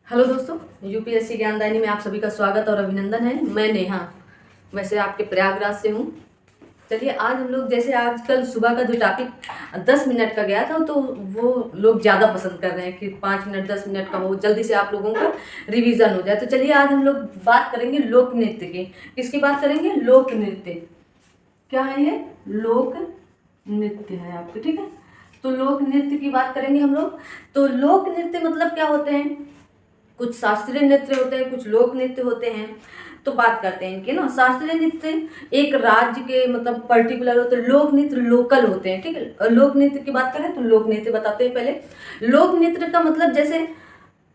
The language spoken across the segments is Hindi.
हेलो दोस्तों, यूपीएससी ज्ञानदायिनी में आप सभी का स्वागत और अभिनंदन है। मैं नेहा, वैसे आपके प्रयागराज से हूँ। चलिए, आज हम लोग जैसे आजकल सुबह का जो टॉपिक 10 मिनट का गया था, तो वो लोग ज़्यादा पसंद कर रहे हैं कि 5 मिनट 10 मिनट का हो, जल्दी से आप लोगों का रिवीजन हो जाए। तो चलिए, आज हम लोग बात करेंगे लोक नृत्य की। किसकी बात करेंगे? लोक नृत्य। क्या है ये? लोक नृत्य है आपके, ठीक है। तो लोक नृत्य की बात करेंगे हम लोग। तो लोक नृत्य मतलब क्या होते हैं? कुछ शास्त्रीय नृत्य होते हैं, कुछ लोक नृत्य होते हैं। तो बात करते हैं इनके ना। शास्त्रीय नृत्य एक राज्य के मतलब पर्टिकुलर होते हैं, लोक नृत्य लोकल होते हैं, ठीक है। और लोक नृत्य की बात करें तो लोक नृत्य बताते हैं पहले। लोक नृत्य का मतलब जैसे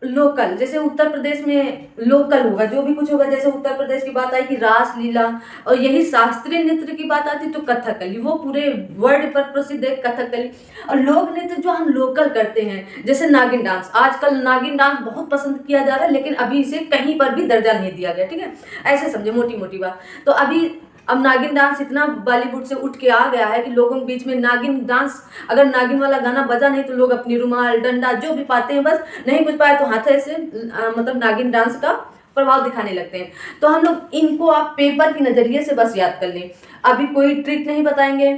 लोकल, जैसे उत्तर प्रदेश में लोकल होगा, जो भी कुछ होगा। जैसे उत्तर प्रदेश की बात आई कि रास लीला, और यही शास्त्रीय नृत्य की बात आती तो कथकली, वो पूरे वर्ल्ड पर प्रसिद्ध है कथकली। और लोक नृत्य जो हम लोकल करते हैं, जैसे नागिन डांस। आजकल नागिन डांस बहुत पसंद किया जा रहा है, लेकिन अभी इसे कहीं पर भी दर्जा नहीं दिया गया, ठीक है। ऐसे समझे, मोटी मोटी बात। तो अभी अब नागिन डांस इतना बॉलीवुड से उठ के आ गया है कि लोगों के बीच में नागिन डांस, अगर नागिन वाला गाना बजा नहीं तो लोग अपनी रुमाल डंडा जो भी पाते हैं, बस नहीं कुछ पाए तो हाथ से मतलब नागिन डांस का प्रभाव दिखाने लगते हैं। तो हम लोग इनको आप पेपर के नज़रिए से बस याद कर लें। अभी कोई ट्रिक नहीं बताएंगे,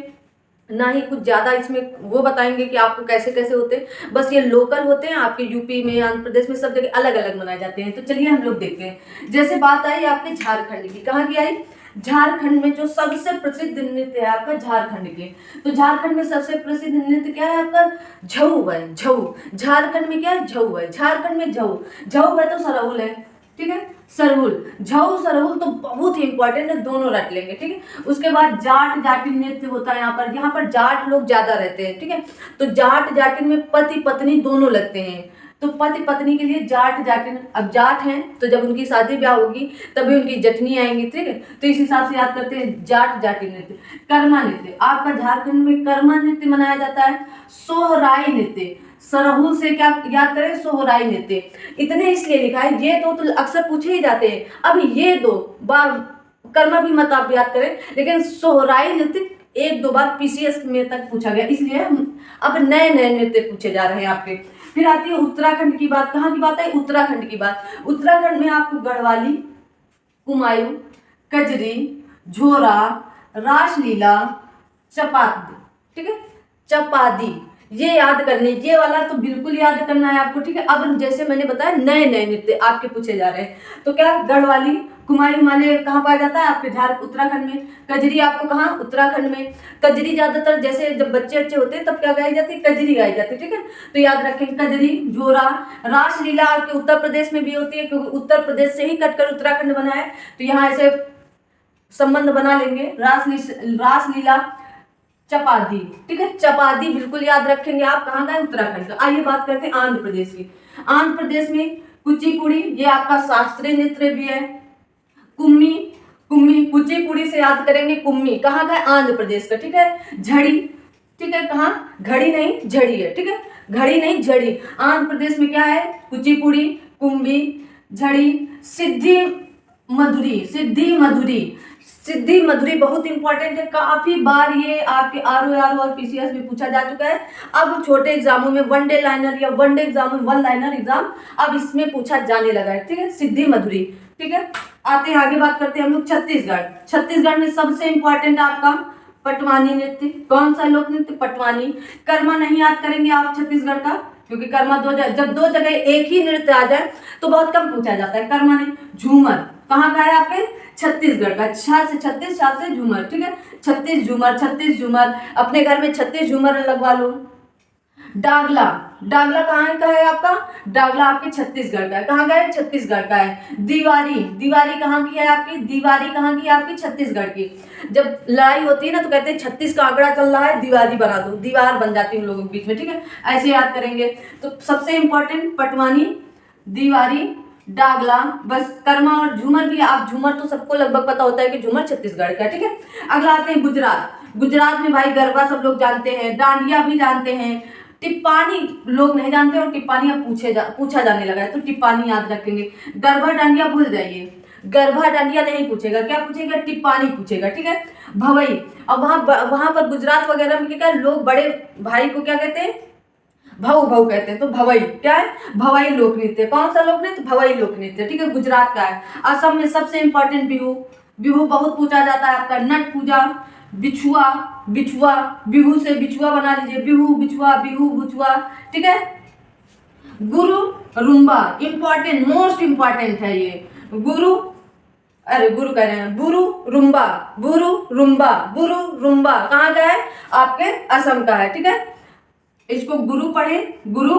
ना ही कुछ ज़्यादा इसमें वो बताएंगे कि आपको कैसे कैसे होते हैं। बस ये लोकल होते हैं, आपके यूपी में, आंध्र प्रदेश में, सब जगह अलग अलग मनाए जाते हैं। तो चलिए हम लोग देखते हैं। जैसे बात आई आपके झारखंड की, कहाँ की आई? झारखंड में जो सबसे प्रसिद्ध नृत्य है आपका झारखंड के। तो झारखंड में सबसे प्रसिद्ध नृत्य क्या है आपका? झऊ है। झऊ झारखंड में क्या है? झऊ है। झारखंड में झऊ। झऊ है तो सरहुल है, ठीक है। सरहुल, झऊ सरहुल तो बहुत ही इंपॉर्टेंट है, दोनों रट लेंगे, ठीक है। उसके बाद जाट जाटिन नृत्य होता है यहाँ पर जाट लोग ज्यादा रहते हैं, ठीक है। तो जाट जाटिन में पति पत्नी दोनों लगते हैं। तो पति पत्नी के लिए जाट जाटिन। अब जाट हैं तो जब उनकी शादी ब्याह होगी तभी उनकी जटनी आएंगी, ठीक है। तो इस हिसाब से याद करते हैं जाट जाटिन नृत्य। कर्मा नृत्य आपका झारखंड में कर्मा नृत्य मनाया जाता है। सोहराई नृत्य, सरहुल से क्या याद करें? सोहराई नृत्य। इतने इसलिए लिखा है, ये दो तो अक्सर पूछे ही जाते हैं। अब ये दो बार कर्मा भी मत आप याद करें, लेकिन सोहराई नृत्य एक दो बार पीसीएस में तक पूछा गया, इसलिए अब नए नए नृत्य पूछे जा रहे हैं आपके। फिर आती है उत्तराखंड की बात। कहाँ की बात है? उत्तराखंड की बात। उत्तराखंड में आपको गढ़वाली, कुमायूं, कजरी, झोरा, रासलीला, चपाती, ठीक है। चपादी, ये याद करने, ये वाला तो बिल्कुल याद करना है आपको, ठीक है। अब जैसे मैंने बताया नए नए नृत्य आपके पूछे जा रहे हैं। तो क्या गढ़वाली, कुमायूं वाले कहाँ पाया जाता है? आपके उत्तराखंड में। कजरी आपको कहाँ? उत्तराखंड में। कजरी ज्यादातर जैसे जब बच्चे अच्छे होते हैं तब क्या गाई जाती है? कजरी गाई जाती है, ठीक है। तो याद रखें कजरी, झोरा। रासलीला आपके उत्तर प्रदेश में भी होती है, क्योंकि उत्तर प्रदेश से ही कटकर उत्तराखंड बना है, तो यहाँ ऐसे संबंध बना लेंगे। रासलीला, चपादी, ठीक है। चपादी बिल्कुल याद रखेंगे आप, कहाँ का है? उत्तराखंड का। आइए बात करते हैं आंध्र प्रदेश की। आंध्र प्रदेश में कुचिपुड़ी, ये आपका शास्त्रीय नृत्य भी है। कुम्मी, कुम्मी कुचिपुड़ी से याद करेंगे। कुम्मी कहाँ का है? आंध्र प्रदेश का, ठीक है। झड़ी, ठीक है। कहाँ? घड़ी नहीं झड़ी है, ठीक है। घड़ी नहीं झड़ी। आंध्र प्रदेश में क्या है? कुचिपुड़ी, कुम्भी, झड़ी। सिद्धि मधुरी, सिद्धि मधुरी। सिद्धि मधुरी बहुत इंपॉर्टेंट है, काफी बार ये आपके आरओ और पीसीएस में पूछा जा चुका है। अब छोटे एग्जामों में वनडे लाइनर या वनडे एग्जाम में वन लाइनर एग्जाम अब इसमें पूछा जाने लगा है, ठीक है। सिद्धि मधुरी, ठीक है। आते हैं आगे, बात करते हैं हम लोग छत्तीसगढ़। छत्तीसगढ़ में सबसे इंपॉर्टेंट आपका पटवानी नृत्य। कौन सा लोक नृत्य? पटवानी। कर्मा नहीं याद करेंगे आप छत्तीसगढ़ का, क्योंकि कर्मा जब दो जगह एक ही नृत्य आ जाए तो बहुत कम पूछा जाता है। कर्मा नहीं। झूमर कहाँ का है? आपके छत्तीसगढ़ का। छा से छत्तीस, छा से झूमर, ठीक है। छत्तीस झूमर, छत्तीस झूमर। अपने घर में 36 झूमर लगवा लो। डागला, डागला कहाँ का है आपका? डागला आपके छत्तीसगढ़ का है। कहाँ का है? छत्तीसगढ़ का है। दीवारी, दीवारी कहाँ की है आपकी? दीवारी कहाँ की है आपकी? छत्तीसगढ़ की। जब लड़ाई होती है ना तो कहते हैं 36 का आंकड़ा चल रहा है, दीवारी बना दो, दीवार बन जाती है उन लोगों के बीच में, ठीक है। ऐसे याद करेंगे। तो सबसे इंपॉर्टेंट पटवानी, दीवारी, डागला, बस। कर्मा और झूमर भी, आप झूमर तो सबको लगभग पता होता है कि झूमर छत्तीसगढ़ का, ठीक है। अगला आते हैं गुजरात। गुजरात में भाई गरबा सब लोग जानते हैं, डांडिया भी जानते हैं। टिप्पानी लोग नहीं जानते और टिप्पानी अब पूछा जाने लगा है, तो टिप्पानी याद रखेंगे। गरबा डांडिया भूल जाइए, गरबा डांडिया नहीं पूछेगा, क्या पूछेगा? टिप्पानी पूछेगा, ठीक है। भवई, अब वहां पर गुजरात वगैरह में क्या लोग बड़े भाई को क्या कहते हैं? भव भव कहते हैं, तो भवई क्या है, भवई लोक नृत्य। कौन सा लोक नृत्य, भवई लोक नृत्य, ठीक है, गुजरात का है। असम में सबसे इंपॉर्टेंट बिहू, बिहू बहुत पूछा जाता है आपका। नट पूजा, बिछुआ, बिछुआ, बिहू से बिछुआ बना लीजिए, बिहू बिछुआ, बिहू बिछुआ, ठीक है। गुरु रुम्बा, इंपॉर्टेंट, मोस्ट इंपॉर्टेंट है ये। गुरु, अरे गुरु कह रहे हैं, बुरु रुम्बा, बुरु रुम्बा, बुरु रुम्बा कहाँ का है, आपके असम का है, ठीक है। इसको गुरु पढ़े, गुरु,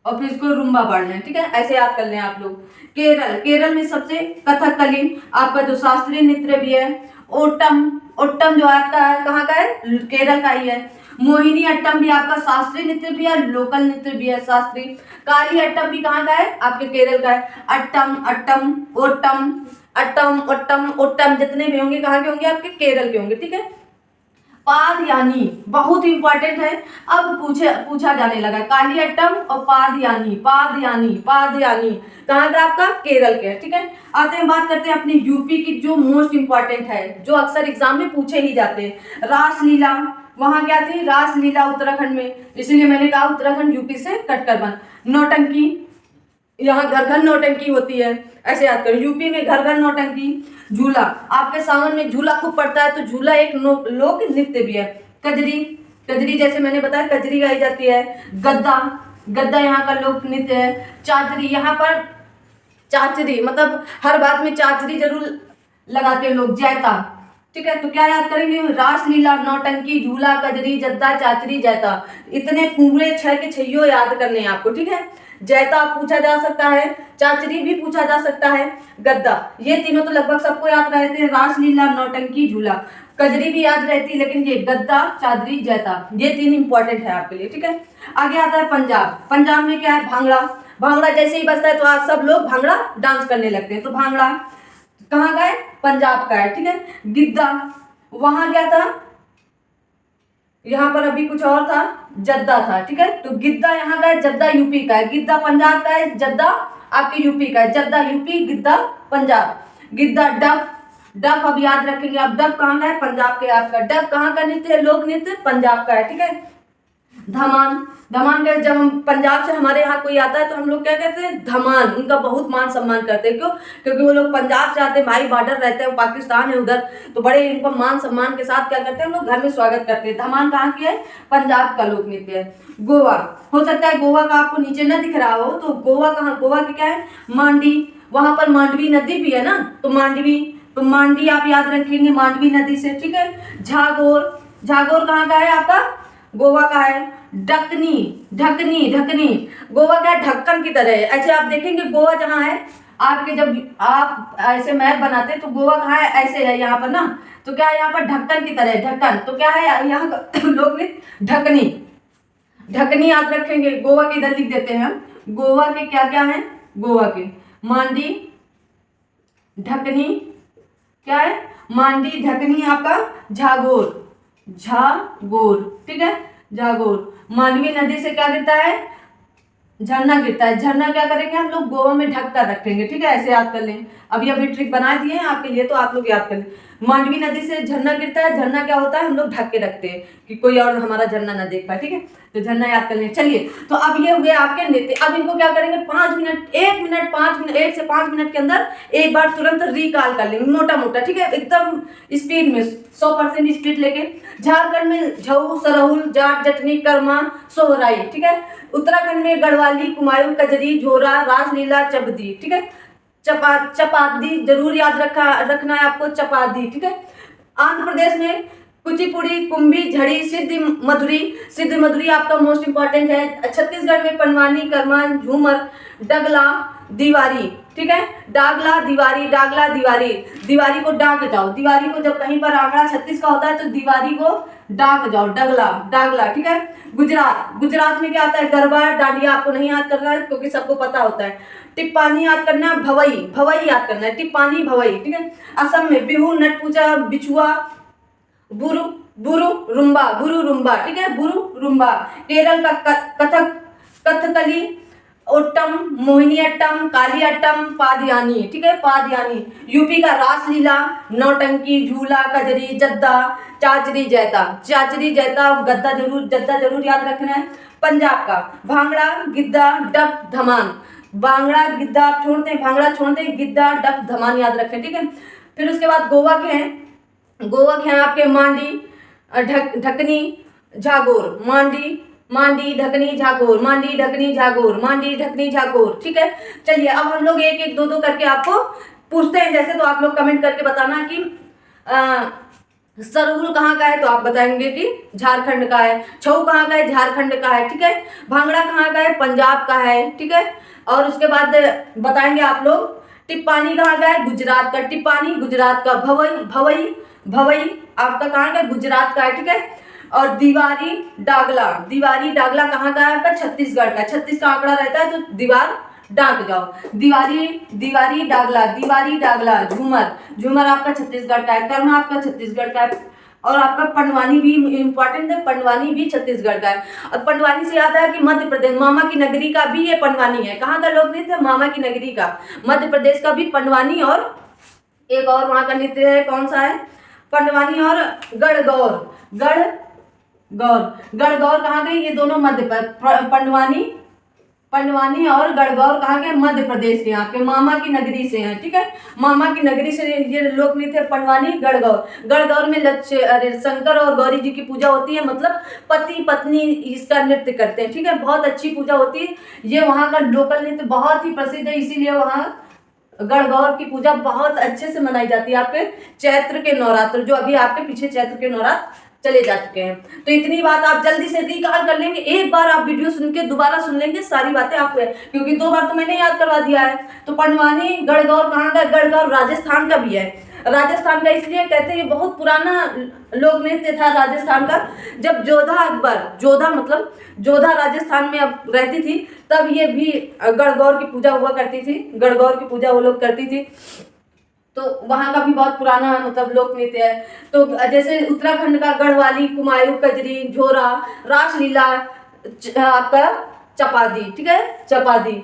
और फिर इसको रुम्बा पढ़ लें, ठीक है, ऐसे याद कर लें आप लोग। केरल, केरल में सबसे कथकली आपका जो शास्त्रीय नृत्य भी है। ओटम, ओट्टम जो आपका है कहाँ का है, केरल का ही है। मोहिनी अट्टम भी आपका शास्त्रीय नृत्य भी है, लोकल नृत्य भी है शास्त्रीय। काली अट्टम भी कहाँ का है, आपके केरल का है। अट्टम, अट्टम, ओट्टम, अट्टम, ओट्टम, ओट्टम जितने भी होंगे कहाँ के होंगे, आपके केरल के होंगे, ठीक है। पादयानी बहुत इंपॉर्टेंट है, अब पूछा जाने लगा। काली अट्टम और पादयानी, पादयानी, पादयानी कहाँ का, आपका केरल के, ठीक है। आते हैं, बात करते हैं अपने यूपी की, जो मोस्ट इंपॉर्टेंट है, जो अक्सर एग्जाम में पूछे ही जाते हैं। रासलीला, वहाँ क्या थी, रासलीला उत्तराखंड में, इसलिए मैंने कहा उत्तराखंड यूपी से कटकर बन। नौटंकी, यहाँ घर घर नौटंकी होती है, ऐसे याद करो, यूपी में घर घर नौटंकी। झूला, आपके सावन में झूला खूब पड़ता है, तो झूला एक लोक नृत्य भी है। कजरी, कजरी जैसे मैंने बताया कजरी गाई जाती है। गद्दा, गद्दा यहाँ का लोक नृत्य है। चाचरी, यहाँ पर चाचरी मतलब हर बात में चाचरी जरूर लगाते हैं लोग, जैता, ठीक है। तो क्या याद करेंगे, रासलीला, नौटंकी, झूला, कजरी, जद्दा, चाचरी, जैता, इतने पूरे 6 के 6 याद करने हैं आपको, ठीक है। जैता पूछा जा सकता है, चाचरी भी पूछा जा सकता है, गद्दा, ये तीनों तो लगभग सबको याद रहते हैं। रासलीला, नौटंकी, झूला, कजरी भी याद रहती है, लेकिन ये गद्दा, चादरी, जैता, ये 3 इंपॉर्टेंट है आपके लिए, ठीक है। आगे आता है पंजाब, पंजाब में क्या है, भांगड़ा, भांगड़ा जैसे ही बजता है तो आज सब लोग भांगड़ा डांस करने लगते हैं, तो भांगड़ा कहाँ का है, पंजाब का है, ठीक है। गिद्दा, वहां क्या था, यहाँ पर अभी कुछ और था, जद्दा था, ठीक है। तो गिद्दा यहाँ का है, जद्दा यूपी का है। गिद्दा पंजाब का है, जद्दा आपके यूपी का है। जद्दा यूपी, गिद्दा पंजाब। गिद्दा, डफ, डफ अब याद रखेंगे आप, डफ कहाँ का है, पंजाब के आपका। डफ कहाँ का नृत्य है, लोक नृत्य पंजाब का है, ठीक है। धमान, धमान का, जब हम पंजाब से हमारे यहाँ कोई आता है तो हम लोग क्या कहते हैं, धमान, उनका बहुत मान सम्मान करते हैं। क्यों, क्योंकि वो लोग पंजाब से आते हैं, भाई बॉर्डर रहते हैं, पाकिस्तान है उधर, तो बड़े इनको मान सम्मान के साथ क्या करते हैं, हम लोग घर में स्वागत करते हैं। धमान कहाँ की है, पंजाब का लोक नृत्य है। गोवा, हो सकता है गोवा का आपको नीचे न दिख रहा हो, तो गोवा कहाँ, गोवा की क्या है, मांडी, वहां पर मांडवी नदी भी है ना, तो मांडवी, तो मांडी आप याद रखेंगे, मांडवी नदी से, ठीक है। झागोर, झागोर कहाँ का है आपका, गोवा का है। ढकनी, ढकनी, ढकनी गोवा का ढक्कन की तरह है। ऐसे आप देखेंगे गोवा जहाँ है आपके, जब आप ऐसे मैप बनाते हैं तो गोवा कहाँ है, ऐसे है यहाँ पर ना, तो क्या है यहाँ पर ढक्कन की तरह है, ढक्कन, तो क्या है यहाँ का लोग ने ढकनी, ढकनी याद रखेंगे। गोवा के इधर लिख देते हैं हम, गोवा के क्या क्या है, गोवा के मांडी, ढकनी, क्या है, मांडी, ढकनी, आपका झागोर, झागोर, ठीक है, झागोर। मांडवी नदी से क्या गिरता है, झरना गिरता है। झरना क्या करेंगे हम लोग, गोवा में ढक कर रखेंगे, ठीक है, ऐसे याद कर लें। अभी ट्रिक बना दिए हैं आपके लिए, तो आप लोग याद कर लें। मांडवी नदी से झरना गिरता है, झरना क्या होता है, हम लोग ढक के रखते हैं कि कोई और हमारा झरना ना देख पाए, ठीक है, तो झरना याद कर लें। चलिए, तो अब ये हुए आपके नृत्य। अब इनको क्या करेंगे, 5 मिनट, 1 मिनट, 5 मिनट, 1 से 5 मिनट के अंदर एक बार तुरंत रिकॉल कर लेंगे, मोटा मोटा, ठीक है, एकदम स्पीड में, 100% स्पीड लेके। झारखंड में झऊ, सरहुल, जाट, जटनी, कर्मा, सोहराई, ठीक है। उत्तराखंड में गढ़वाली, कुमायूं, कजरी, झोरा, रासलीला, चबदी, ठीक है। चपादी जरूर याद रखना है आपको, चपादी, ठीक है। आंध्र प्रदेश में कुचिपुड़ी, कुंभी, झड़ी, सिद्ध मधुरी आपका मोस्ट इंपॉर्टेंट है। छत्तीसगढ़ में पनवानी, कर्मा, झूमर, डगला, दीवारी, ठीक है, डागला, दीवारी, डागला, दीवारी, दीवारी को डाग जाओ, दीवारी को जब कहीं पर आंकड़ा 36 का होता है तो दीवारी को डाग जाओ, डगला, डागला, ठीक है। गुजरात, गुजरात में क्या आता है, गरबा, डांडिया आपको नहीं याद करना है क्योंकि सबको पता होता है। टिप्पानी याद करना है, भवई, भवई याद करना है, टिप्पानी, भवई, ठीक है। असम में बिहू, नट पूजा, बिछुआ, बुरु, बुरु रुम्बा, बुरु रुम्बा, ठीक है, बुरु रुम्बा। केरल का कथक, कथकली, ओट्टम, मोहिनीअट्टम, कालियाट्टम, पादयानी, ठीक है, पादयानी। यूपी का रासलीला, नौटंकी, झूला, कजरी, जद्दा, चाचरी, जैता, चाचरी, जैता, जद्दा जरूर याद रखना है। पंजाब का भांगड़ा, गिद्दा, डफ, धमान। भांगड़ा, गिद्दा आप छोड़ दें, भांगड़ा छोड़ दें, गिद्दा, डफ, धमान याद रखें, ठीक है। फिर उसके बाद गोवा के हैं, गोवा के हैं आपके मांडी, ढकनी, झागोर। मांडी, ढकनी, झागोर, मांडी, ढकनी, झागोर, मांडी, ढकनी, झागोर, ठीक है। चलिए अब हम लोग एक एक दो दो करके आपको पूछते हैं जैसे, तो आप लोग कमेंट करके बताना कि सरहुल कहाँ का है, तो आप बताएंगे कि झारखंड का है। छऊ कहाँ का है, झारखंड का है, ठीक है। भांगड़ा कहाँ का है, पंजाब का है, ठीक है। और उसके बाद बताएंगे आप लोग टिप्पानी कहाँ का है, गुजरात का। टिप्पानी गुजरात का। भवई आपका कहाँ का, गुजरात का है, ठीक है। और दीवारी डागला कहाँ का है आपका, छत्तीसगढ़ का। 36 का आंकड़ा रहता है तो दीवार डाक जाओ। दीवारी डागला। झूमर आपका छत्तीसगढ़ का है। कर्मा आपका छत्तीसगढ़ का है। और आपका पंडवानी भी इम्पोर्टेंट है, पंडवानी भी छत्तीसगढ़ का है। और पंडवानी से याद है कि मध्य प्रदेश, मामा की नगरी का भी ये पंडवानी है। कहाँ का लोक नृत्य है, मामा की नगरी का, मध्य प्रदेश का भी पंडवानी। और एक और वहाँ का नृत्य है, कौन सा है, पंडवानी और गढ़गौर कहाँ गई, ये दोनों मध्य, पंडवानी और गढ़गौर कहाँ के, मध्य प्रदेश के, यहाँ के मामा की नगरी से हैं, ठीक है। मामा की नगरी से ये लोक नृत्य पंडवानी, गढ़गौर में शंकर और गौरी जी की पूजा होती है, मतलब पति पत्नी इसका नृत्य करते हैं, ठीक है। बहुत अच्छी पूजा होती है, ये वहाँ का लोकल नृत्य बहुत ही प्रसिद्ध है, इसीलिए वहाँ गढ़गौर की पूजा बहुत अच्छे से मनाई जाती है। आपके चैत्र के नवरात्र, जो अभी आपके पीछे चैत्र के नवरात्र चले जा चुके हैं, तो इतनी बात आप जल्दी से रिकॉल कर लेंगे। एक बार आप वीडियो सुन के दोबारा सुन लेंगे, सारी बातें आपको है, क्योंकि 2 बार तो मैंने याद करवा दिया है। तो पंडवानी गढ़गौर कहाँ का, गढ़गौर राजस्थान का भी है। राजस्थान का इसलिए कहते हैं, ये बहुत पुराना लोक नृत्य था राजस्थान का। जब जोधा राजस्थान में अब रहती थी, तब ये भी गढ़गौर की पूजा हुआ करती थी, गढ़गौर की पूजा वो लोग करती थी। तो वहाँ का भी बहुत पुराना मतलब लोक नृत्य है। तो जैसे उत्तराखंड का गढ़वाली, कुमायूं, कजरी, झोरा, रासलीला, आपका चपादी, ठीक है, चपादी।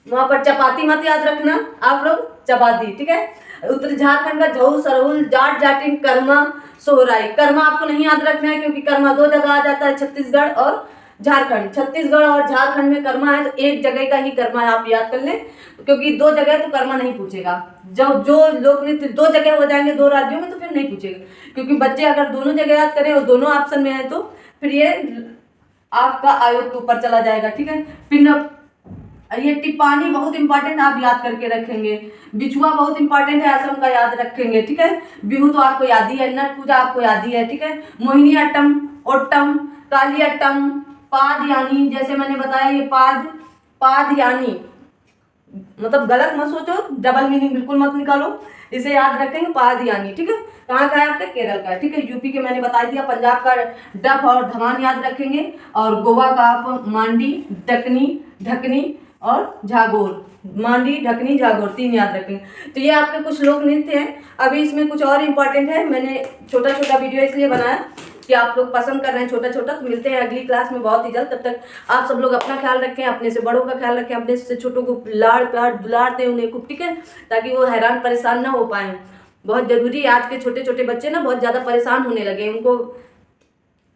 वहाँ पर चपाती मत याद रखना आप लोग, चपाती, ठीक है। उत्तर झारखंड का झऊ, सरहुल, जाट, जाटिन, कर्मा, सोहराई। कर्मा आपको नहीं याद रखना है, क्योंकि कर्मा 2 जगह आ जाता है, छत्तीसगढ़ और झारखंड। छत्तीसगढ़ और झारखंड में कर्मा है, तो एक जगह का ही कर्मा आप याद कर लें, क्योंकि 2 जगह तो कर्मा नहीं पूछेगा। जो लोक नृत्य 2 जगह हो जाएंगे 2 राज्यों में, तो फिर नहीं पूछेगा, क्योंकि बच्चे अगर दोनों जगह याद करें और दोनों ऑप्शन में है, तो फिर ये आपका आयोग के ऊपर चला जाएगा, ठीक है। फिर ये टिप्पानी बहुत इंपॉर्टेंट, आप याद करके रखेंगे। बिछुआ बहुत इंपॉर्टेंट है, असम का याद रखेंगे, ठीक है। बिहू तो आपको याद ही है, नट पूजा आपको याद ही है, ठीक है। मोहिनी अट्टम, ओट्टम, काली अट्टम, पाद यानी, जैसे मैंने बताया ये पाद यानी, मतलब गलत मत सोचो, डबल मीनिंग बिल्कुल मत निकालो, इसे याद रखेंगे, पाद यानी, ठीक है। कहाँ का है आपका, केरल का, ठीक है। यूपी के मैंने बता दिया, पंजाब का डफ और धमान याद रखेंगे, और गोवा का आप मांडी, ढकनी और झागोर। मांडी, ढकनी, झागोर 3 याद रखेंगे। तो ये आपके कुछ लोक नृत्य हैं। अभी इसमें कुछ और इम्पॉर्टेंट है, मैंने छोटा छोटा वीडियो इसलिए बनाया कि आप लोग पसंद कर रहे हैं छोटा छोटा। तो मिलते हैं अगली क्लास में बहुत ही जल्द। तब तक आप सब लोग अपना ख्याल रखें, अपने से बड़ों का ख्याल रखें, अपने से छोटों को लाड़ प्यार दुलार दें उन्हें खूब, ठीक है, ताकि वो हैरान परेशान ना हो पाएँ। बहुत ज़रूरी है, आज के छोटे छोटे बच्चे ना बहुत ज़्यादा परेशान होने लगे, उनको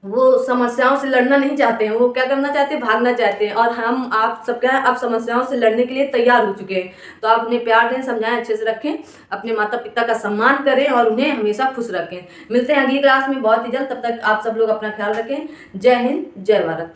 वो समस्याओं से लड़ना नहीं चाहते हैं, वो क्या करना चाहते हैं, भागना चाहते हैं। और हम आप सब क्या है, अब समस्याओं से लड़ने के लिए तैयार हो चुके हैं। तो आप उन्हें प्यार दें, समझाएं, अच्छे से रखें, अपने माता पिता का सम्मान करें और उन्हें हमेशा खुश रखें। मिलते हैं अगली क्लास में बहुत ही जल्द, तब तक आप सब लोग अपना ख्याल रखें। जय हिंद, जय भारत।